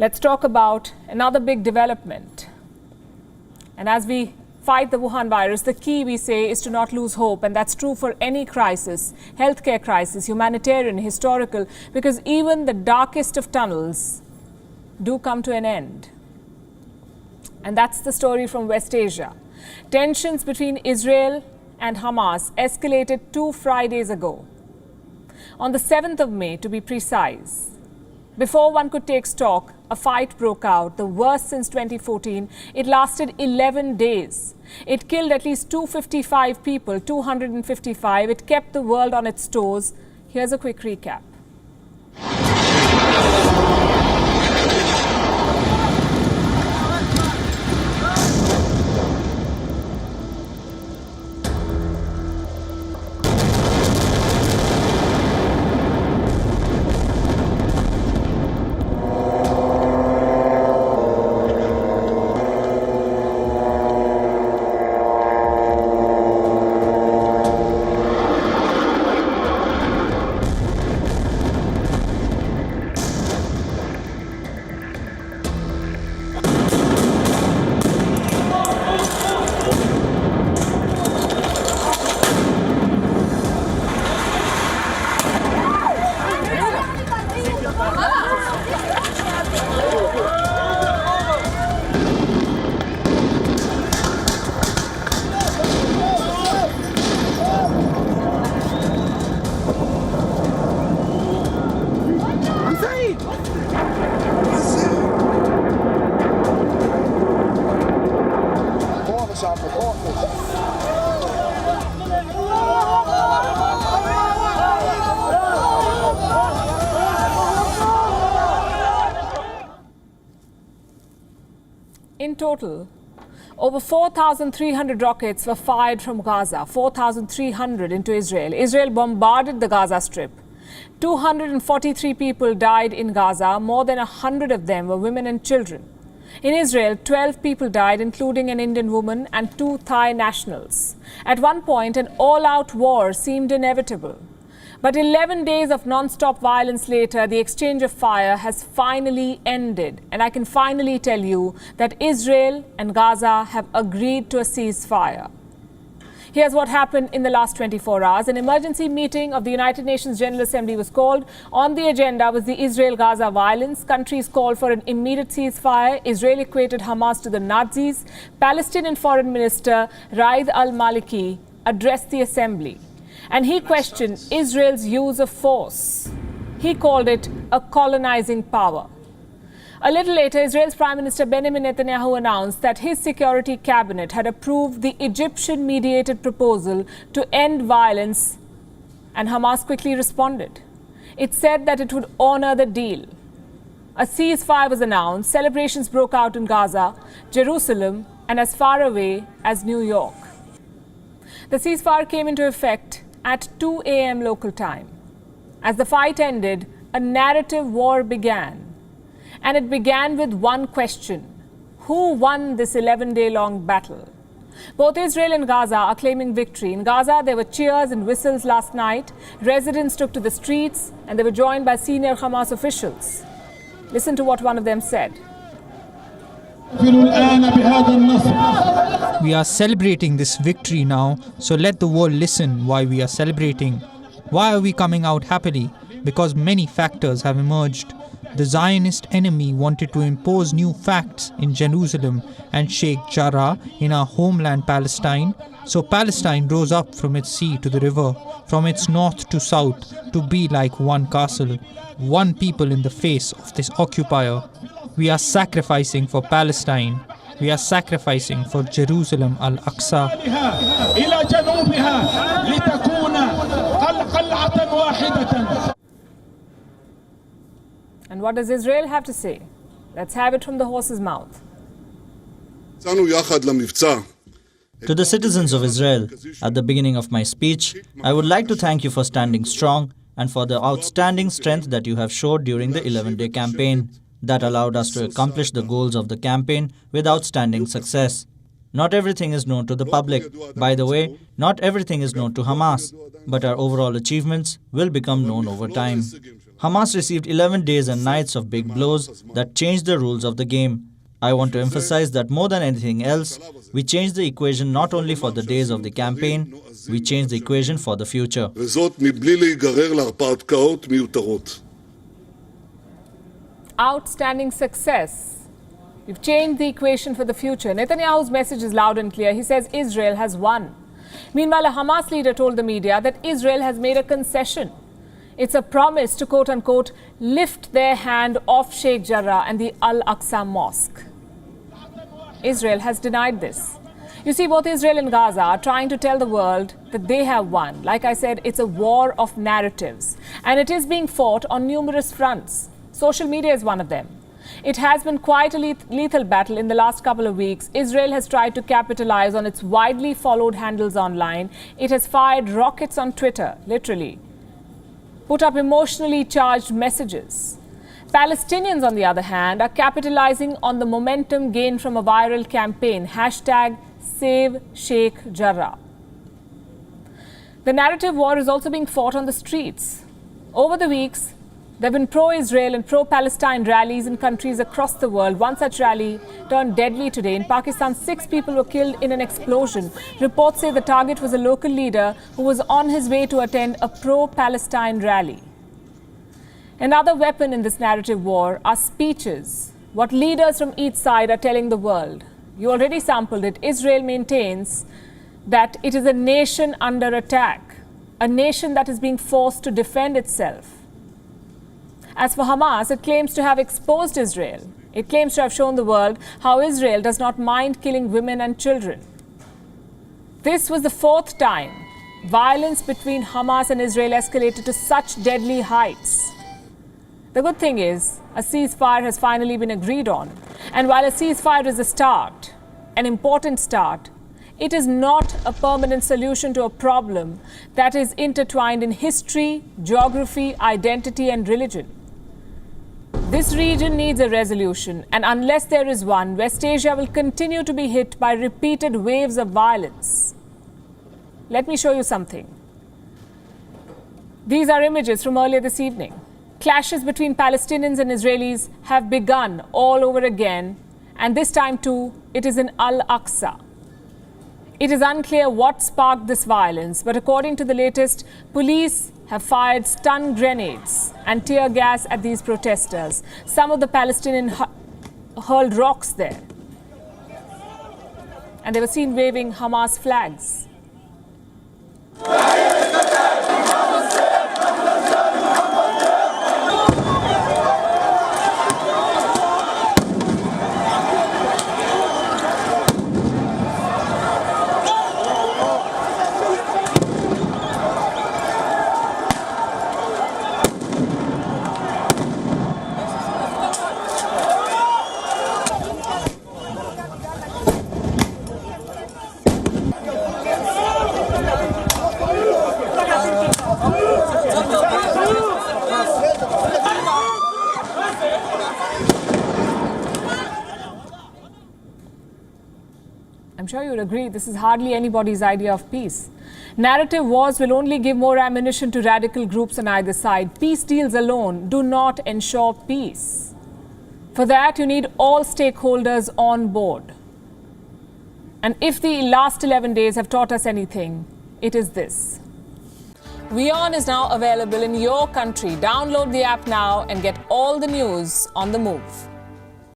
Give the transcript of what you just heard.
Let's talk about another big development. And as we fight the Wuhan virus, the key, we say, is to not lose hope. And that's true for any crisis, healthcare crisis, humanitarian, historical, because even the darkest of tunnels do come to an end. And that's the story from West Asia. Tensions between Israel and Hamas escalated 2 Fridays ago. On the 7th of May, to be precise. Before one could take stock, a fight broke out, the worst since 2014. It lasted 11 days. It killed at least 255 people, 255. It kept the world on its toes. Here's a quick recap. In total, over 4,300 rockets were fired from Gaza, 4,300 into Israel. Israel bombarded the Gaza Strip. 243 people died in Gaza. More than 100 of them were women and children. In Israel, 12 people died, including an Indian woman and 2 Thai nationals. At one point, an all-out war seemed inevitable. But 11 days of non-stop violence later, the exchange of fire has finally ended. And I can finally tell you that Israel and Gaza have agreed to a ceasefire. Here's what happened in the last 24 hours. An emergency meeting of the United Nations General Assembly was called. On the agenda was the Israel-Gaza violence. Countries called for an immediate ceasefire. Israel equated Hamas to the Nazis. Palestinian Foreign Minister Raed al-Maliki addressed the assembly. And he questioned Israel's use of force. He called it a colonizing power. A little later, Israel's Prime Minister Benjamin Netanyahu announced that his security cabinet had approved the Egyptian-mediated proposal to end violence, and Hamas quickly responded. It said that it would honor the deal. A ceasefire was announced. Celebrations broke out in Gaza, Jerusalem, and as far away as New York. The ceasefire came into effect at 2 a.m. local time. As the fight ended, a narrative war began. And it began with one question: who won this 11-day-long battle? Both Israel and Gaza are claiming victory. In Gaza, there were cheers and whistles last night. Residents took to the streets, and they were joined by senior Hamas officials. Listen to what one of them said. We are celebrating this victory now, so let the world listen why we are celebrating. Why are we coming out happily? Because many factors have emerged. The Zionist enemy wanted to impose new facts in Jerusalem and Sheikh Jarrah in our homeland Palestine. So Palestine rose up from its sea to the river, from its north to south, to be like one castle, one people in the face of this occupier. We are sacrificing for Palestine. We are sacrificing for Jerusalem al-Aqsa. And what does Israel have to say? Let's have it from the horse's mouth. To the citizens of Israel, at the beginning of my speech, I would like to thank you for standing strong and for the outstanding strength that you have showed during the 11-day campaign that allowed us to accomplish the goals of the campaign with outstanding success. Not everything is known to the public. By the way, not everything is known to Hamas, but our overall achievements will become known over time. Hamas received 11 days and nights of big blows that changed the rules of the game. I want to emphasize that more than anything else, we changed the equation not only for the days of the campaign, we changed the equation for the future. וזאת מבלי להיגרר להרפתקאות מיותרות. Outstanding success. We've changed the equation for the future. Netanyahu's message is loud and clear. He says Israel has won. Meanwhile, a Hamas leader told the media that Israel has made a concession. It's a promise to, quote-unquote, lift their hand off Sheikh Jarrah and the Al-Aqsa Mosque. Israel has denied this. You see, both Israel and Gaza are trying to tell the world that they have won. Like I said, it's a war of narratives. And it is being fought on numerous fronts. Social media is one of them. It has been quite a lethal battle in the last couple of weeks. Israel has tried to capitalize on its widely followed handles online. It has fired rockets on Twitter, literally. Put up emotionally charged messages. Palestinians, on the other hand, are capitalizing on the momentum gained from a viral campaign, #SaveSheikh The narrative war is also being fought on the streets. Over the weeks, there have been pro-Israel and pro-Palestine rallies in countries across the world. One such rally turned deadly today. In Pakistan, 6 people were killed in an explosion. Reports say the target was a local leader who was on his way to attend a pro-Palestine rally. Another weapon in this narrative war are speeches, what leaders from each side are telling the world. You already sampled it. Israel maintains that it is a nation under attack, a nation that is being forced to defend itself. As for Hamas, it claims to have exposed Israel. It claims to have shown the world how Israel does not mind killing women and children. This was the 4th time violence between Hamas and Israel escalated to such deadly heights. The good thing is, a ceasefire has finally been agreed on. And while a ceasefire is a start, an important start, it is not a permanent solution to a problem that is intertwined in history, geography, identity, and religion. This region needs a resolution, and unless there is one, West Asia will continue to be hit by repeated waves of violence. Let me show you something. These are images from earlier this evening. Clashes between Palestinians and Israelis have begun all over again, and this time too, it is in Al-Aqsa. It is unclear what sparked this violence, but according to the latest, police have fired stun grenades and tear gas at these protesters. Some of the Palestinians hurled rocks there, and they were seen waving Hamas flags. I'm sure you'll agree this is hardly anybody's idea of peace. Narrative wars will only give more ammunition to radical groups on either side. Peace deals alone do not ensure peace. For that, you need all stakeholders on board. And if the last 11 days have taught us anything, it is this. WION is now available in your country. Download the app now and get all the news on the move.